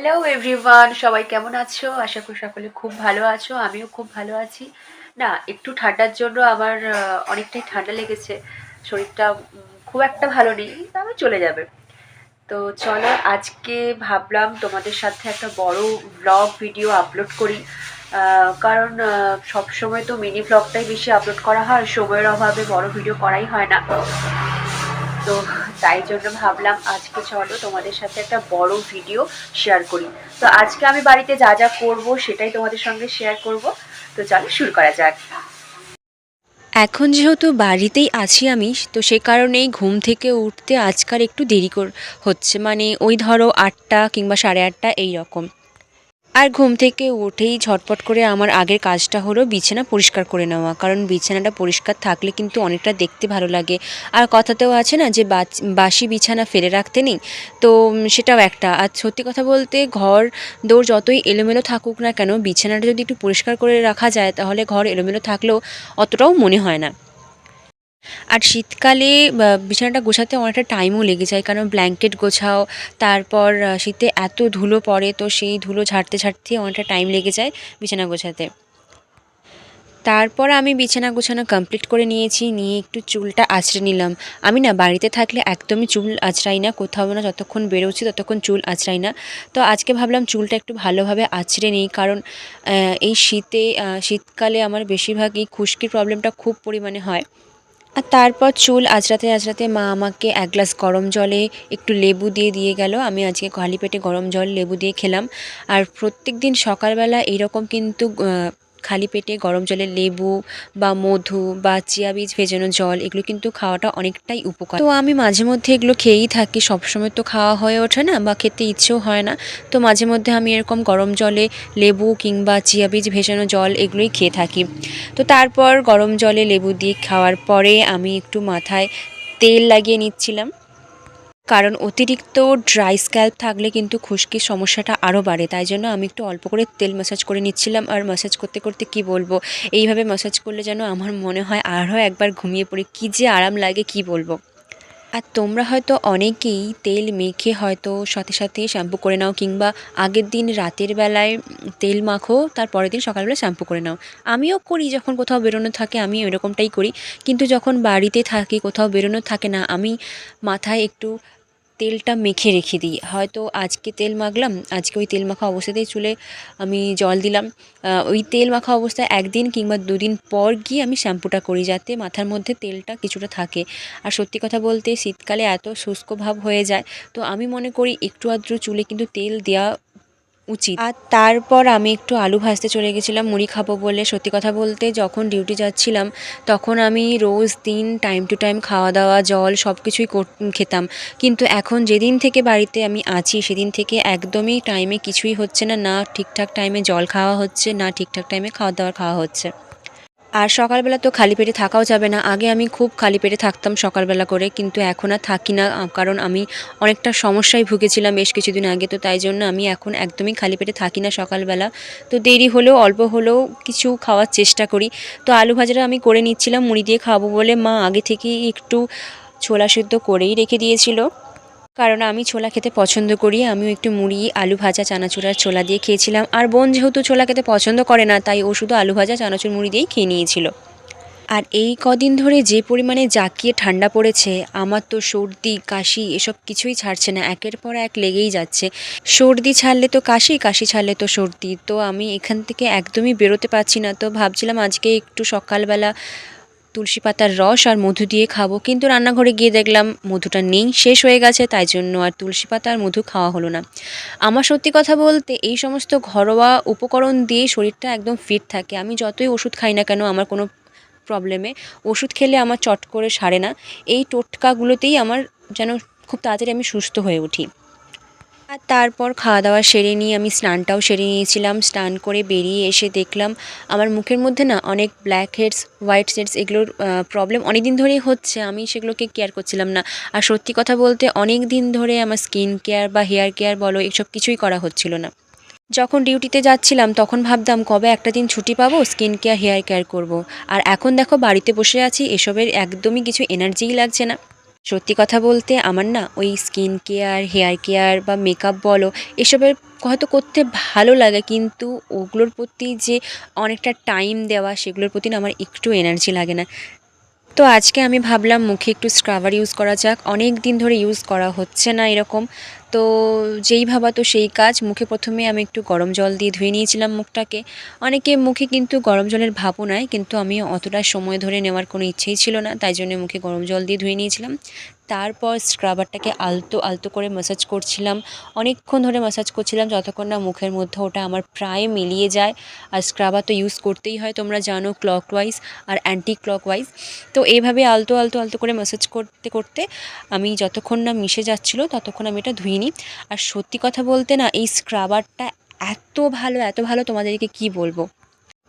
Hello everyone, সবাই কেমন আছো? আশা করি সকলে খুব ভালো আছো। আমিও খুব ভালো আছি। না, একটু ঠান্ডার জন্য আমার অনেকটাই ঠান্ডা লেগেছে। শরীরটা খুব একটা ভালো নেই, তবে চলে যাবে। তো চলো, আজকে ভাবলাম তোমাদের সাথে একটা বড় ব্লগ ভিডিও আপলোড করি। কারণ সবসময় তো মিনি ব্লগটাই বেশি আপলোড করা হয়, সময়ের অভাবে বড় ভিডিও করাই হয় না। তো তাই জন্য ভাবলাম আজকে চলো তোমাদের সাথে একটা বড় ভিডিও শেয়ার করি। তো আজকে আমি বাড়িতে যা যা করব সেটাই তোমাদের সঙ্গে শেয়ার করব। তো চলো শুরু করা যাক। এখন যেহেতু বাড়িতেই আছি আমি, তো সে কারণেই ঘুম থেকে উঠতে আজকাল একটু দেরি হচ্ছে, মানে ওই ধরো 8টা কিংবা 8:30 এই রকম। আর ঘুম থেকে উঠেই ঝটপট করে আমার আগের কাজটা হলো বিছানা পরিষ্কার করে নেওয়া, কারণ বিছানাটা পরিষ্কার থাকলে কিন্তু অনেকটা দেখতে ভালো লাগে। আর কথাতেও আছে না যে বাসি বিছানা ফেলে রাখতে নেই। তো সেটাও একটা। আর সত্যি কথা বলতে ঘর দৌড় যতই এলোমেলো থাকুক না কেন, বিছানাটা যদি একটু পরিষ্কার করে রাখা যায় তাহলে ঘর এলোমেলো থাকলেও অতটাও মনে হয় না। আর শীতকালে বিছানাটা গোছাতে অনেকটা টাইমও লেগে যায়, কারণ ব্ল্যাঙ্কেট গোছাও, তারপর শীতে এত ধুলো পড়ে, তো সেই ধুলো ঝাড়তে ঝাড়তে অনেকটা টাইম লেগে যায় বিছানা গোছাতে। তারপর আমি বিছানা গোছানো কমপ্লিট করে নিয়েছি, নিয়ে একটু চুলটা আঁচড়ে নিলাম। আমি না বাড়িতে থাকলে একদমই চুল আঁচড়াই না, কোথাও না, যতক্ষণ বেরোচ্ছি ততক্ষণ চুল আঁচড়াই না। তো আজকে ভাবলাম চুলটা একটু ভালোভাবে আঁচড়ে নিই, কারণ এই শীতকালে আমার বেশিরভাগই খুশকির প্রবলেমটা খুব পরিমাণে হয়। আর তারপর চুল আঁচড়াতে আঁচড়াতে মা আমাকে এক গ্লাস গরম জলে একটু লেবু দিয়ে গেল। আমি আজকে খালি পেটে গরম জল লেবু দিয়ে খেলাম। আর প্রত্যেক দিন সকালবেলা এইরকম কিন্তু খালি পেটে গরম জলে লেবু বা মধু বা চিয়া বীজ ভেজানো জল, এগুলো কিন্তু খাওয়াটা অনেকটাই উপকার। তো আমি মাঝে মধ্যে এগুলো খেয়েই থাকি, সবসময় তো খাওয়া হয়ে ওঠে না বা খেতে ইচ্ছেও হয় না। তো মাঝে মধ্যে আমি এরকম গরম জলে লেবু কিংবা চিয়া বীজ ভেজানো জল এগুলোই খেয়ে থাকি। তো তারপর গরম জলে লেবু দিয়ে খাওয়ার পরে আমি একটু মাথায় তেল লাগিয়ে নিচ্ছিলাম, কারণ অতিরিক্ত ড্রাই স্ক্যাল্প থাকলে কিন্তু খুশকির সমস্যাটা আরও বাড়ে। তাই জন্য আমি একটু অল্প করে তেল ম্যাসাজ করে নিচ্ছিলাম। আর ম্যাসাজ করতে করতে কি বলবো, এইভাবে ম্যাসাজ করলে যেন আমার মনে হয় আরও একবার ঘুমিয়ে পড়ি, কী যে আরাম লাগে কি বলবো। আর তোমরা হয়তো অনেকেই তেল মেখে হয়তো সাথে সাথে শ্যাম্পু করে নাও, কিংবা আগের দিন রাতের বেলায় তেল মাখো, তার পরের দিন সকালবেলা শ্যাম্পু করে নাও। আমিও করি, যখন কোথাও বেরোনো থাকে আমি এরকমটাই করি। কিন্তু যখন বাড়িতে থাকি, কোথাও বেরোনো থাকে না, আমি মাথায় একটু তেলটা মেখে রেখে দিই। হয়তো আজকে তেল মাখলাম, আজকে ওই তেল মাখা অবস্থাতেই চুলে আমি জল দিলাম। ওই তেল মাখা অবস্থায় 1 দিন কিংবা 2 দিন পর গিয়ে আমি শ্যাম্পুটা করি, যাতে মাথার মধ্যে তেলটা কিছুটা থাকে। আর সত্যি কথা বলতে শীতকালে এত শুষ্ক ভাব হয়ে যায়, তো আমি মনে করি একটু আধটু চুলে কিন্তু তেল দেওয়া উচিত। আর তারপর আমি একটু আলু ভাজতে চলে গেছিলাম মুড়ি খাবো বলে। সত্যি কথা বলতে যখন ডিউটি যাচ্ছিলাম তখন আমি রোজ দিন টাইম টু টাইম খাওয়া দাওয়া জল সব কিছুই খেতাম। কিন্তু এখন যেদিন থেকে বাড়িতে আমি আছি সেদিন থেকে একদমই টাইমে কিছুই হচ্ছে না, না ঠিকঠাক টাইমে জল খাওয়া হচ্ছে, না ঠিকঠাক টাইমে খাওয়া দাওয়া খাওয়া হচ্ছে। আর সকালবেলা তো খালি পেটে থাকাও যাবে না। আগে আমি খুব খালি পেটে থাকতাম সকালবেলা করে, কিন্তু এখন আর থাকি না, কারণ আমি অনেকটা সমস্যায় ভুগেছিলাম বেশ কিছুদিন আগে। তো তাই জন্য আমি এখন একদমই খালি পেটে থাকি না সকালবেলা। তো দেরি হলেও অল্প হলেও কিছু খাওয়ার চেষ্টা করি। তো আলু ভাজাটা আমি করে নিচ্ছিলাম মুড়ি দিয়ে খাবো বলে, মা আগে থেকেই একটু ছোলা সেদ্ধ করেই রেখে দিয়েছিল, কারণ আমি ছোলা খেতে পছন্দ করি। আমিও একটু মুড়ি আলু ভাজা চানাচুর আর ছোলা দিয়ে খেয়েছিলাম। আর বোন যেহেতু ছোলা খেতে পছন্দ করে না, তাই ও শুধু আলু ভাজা চানাচুর মুড়ি দিয়েই খেয়ে নিয়েছিল। আর এই কদিন ধরে যে পরিমাণে জাঁকিয়ে ঠান্ডা পড়েছে, আমার তো সর্দি কাশি এসব কিছুই ছাড়ছে না, একের পর এক লেগেই যাচ্ছে। সর্দি ছাড়লে তো কাশি, কাশি ছাড়লে তো সর্দি, তো আমি এখান থেকে একদমই বেরোতে পারছি না। তো ভাবছিলাম আজকে একটু সকালবেলা তুলসী পাতার রস আর মধু দিয়ে খাবো, কিন্তু রান্নাঘরে গিয়ে দেখলাম মধুটা নেই, শেষ হয়ে গেছে। তাই জন্য আর তুলসী পাতা আর মধু খাওয়া হলো না। আমার সত্যি কথা বলতে এই সমস্ত ঘরোয়া উপকরণ দিয়ে শরীরটা একদম ফিট থাকে। আমি যতই ওষুধ খাই না কেন আমার কোনো প্রবলেমে, ওষুধ খেলে আমার চট করে সারে না। এই টোটকাগুলোতেই আমার যেন খুব তাড়াতাড়ি আমি সুস্থ হয়ে উঠি। আর তারপর খাওয়া দাওয়া সেরে নিয়ে আমি স্নানটাও সেরে নিয়েছিলাম। স্নান করে বেরিয়ে এসে দেখলাম আমার মুখের মধ্যে না অনেক ব্ল্যাক হেডস হোয়াইট হেডস এগুলোর প্রবলেম অনেক দিন ধরেই হচ্ছে। আমি সেগুলোকে কেয়ার করছিলাম না। আর সত্যি কথা বলতে অনেক দিন ধরে আমার স্কিন কেয়ার বা হেয়ার কেয়ার বলো, এসব কিছুই করা হচ্ছিল না। যখন ডিউটিতে যাচ্ছিলাম তখন ভাবতাম কবে একটা দিন ছুটি পাবো, স্কিন কেয়ার হেয়ার কেয়ার করব। আর এখন দেখো বাড়িতে বসে আছি, এসবের একদমই কিছু এনার্জিই লাগছে না। সত্যি কথা বলতে আমার না ওই স্কিন কেয়ার, হেয়ার কেয়ার বা মেকআপ বলো, এসবের হয়তো করতে ভালো লাগে, কিন্তু ওগুলোর প্রতি যে অনেকটা টাইম দেওয়া, সেগুলোর প্রতি না আমার একটু এনার্জি লাগে না। তো আজকে আমি ভাবলাম মুখে একটু স্ক্রাবার ইউজ করা যাক, অনেক দিন ধরে ইউজ করা হচ্ছে না এরকম। তো যেই ভাবা তো সেই কাজ, মুখে প্রথমে আমি একটু গরম জল দিয়ে ধুয়ে নিয়েছিলাম মুখটাকে। অনেকে মুখে কিন্তু গরম জলের ভাপও নেয়, কিন্তু আমি অতটা সময় ধরে নেওয়ার কোনো ইচ্ছেই ছিল না, তাই জন্য মুখে গরম জল দিয়ে ধুয়ে নিয়েছিলাম। তারপর স্ক্রাবারটাকে আলতো আলতো করে ম্যাসাজ করছিলাম, অনেকক্ষণ ধরে ম্যাসাজ করছিলাম যতক্ষণ না মুখের মধ্যে ওটা আমার প্রায় মিলিয়ে যায়। আর স্ক্রাবার তো ইউজ করতেই হয়, তোমরা জানো, ক্লকওয়াইজ আর অ্যান্টি ক্লকওয়াইজ। তো এইভাবে আলতো আলতো আলতো করে ম্যাসাজ করতে করতে আমি যতক্ষণ না মিশে যাচ্ছিলো ততক্ষণ আমি এটা ধুয়ে নিই। আর সত্যি কথা বলতে না, এই স্ক্রাবারটা এত ভালো তোমাদেরকে কি বলবো।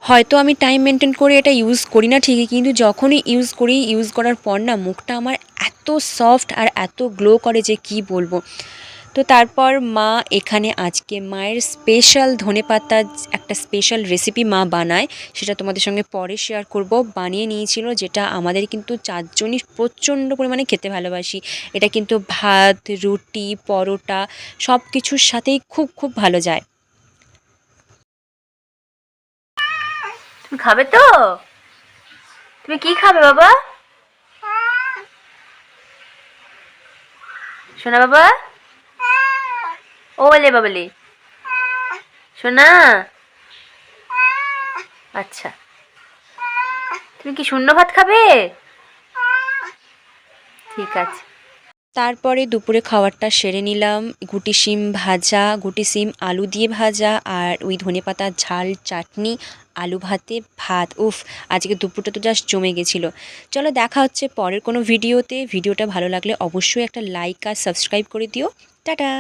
হয়তো আমি টাইম মেনটেন করে এটা ইউজ করি না ঠিকই, কিন্তু যখনই ইউজ করি, ইউজ করার পর না মুখটা আমার এত সফট আর এত গ্লো করে যে কি বলবো। তো তারপর মা এখানে আজকে মায়ের স্পেশাল ধনেপাতা একটা স্পেশাল রেসিপি মা বানায়, সেটা তোমাদের সঙ্গে পরে শেয়ার করব। বানিয়ে নিয়েছিল, যেটা আমাদের কিন্তু চারজনই প্রচণ্ড পরিমাণে খেতে ভালোবাসি। এটা কিন্তু ভাত, রুটি, পরোটা সব কিছুর সাথেই খুব খুব ভালো যায়। তুমি খাবে তো? তুমি কি খাবে বাবা? শোনা বাবা, ও বলে বাবলি, শোনা। আচ্ছা, তুমি কি শূন্য ভাত খাবে? ঠিক আছে। তারপরে দুপুরে খাবারটা সেরে নিলাম, গুটি শিম ভাজা, গুটি শিম আলু দিয়ে ভাজা, আর ওই ধনেপাতার ঝাল চাটনি, আলু ভাতে ভাত। উফ, আজকে দুপুরটা তো জাস্ট জমে গেছিলো। চলো দেখা হচ্ছে পরের কোনো ভিডিওতে। ভিডিওটা ভালো লাগলে অবশ্যই একটা লাইক আর সাবস্ক্রাইব করে দিও। টাটা।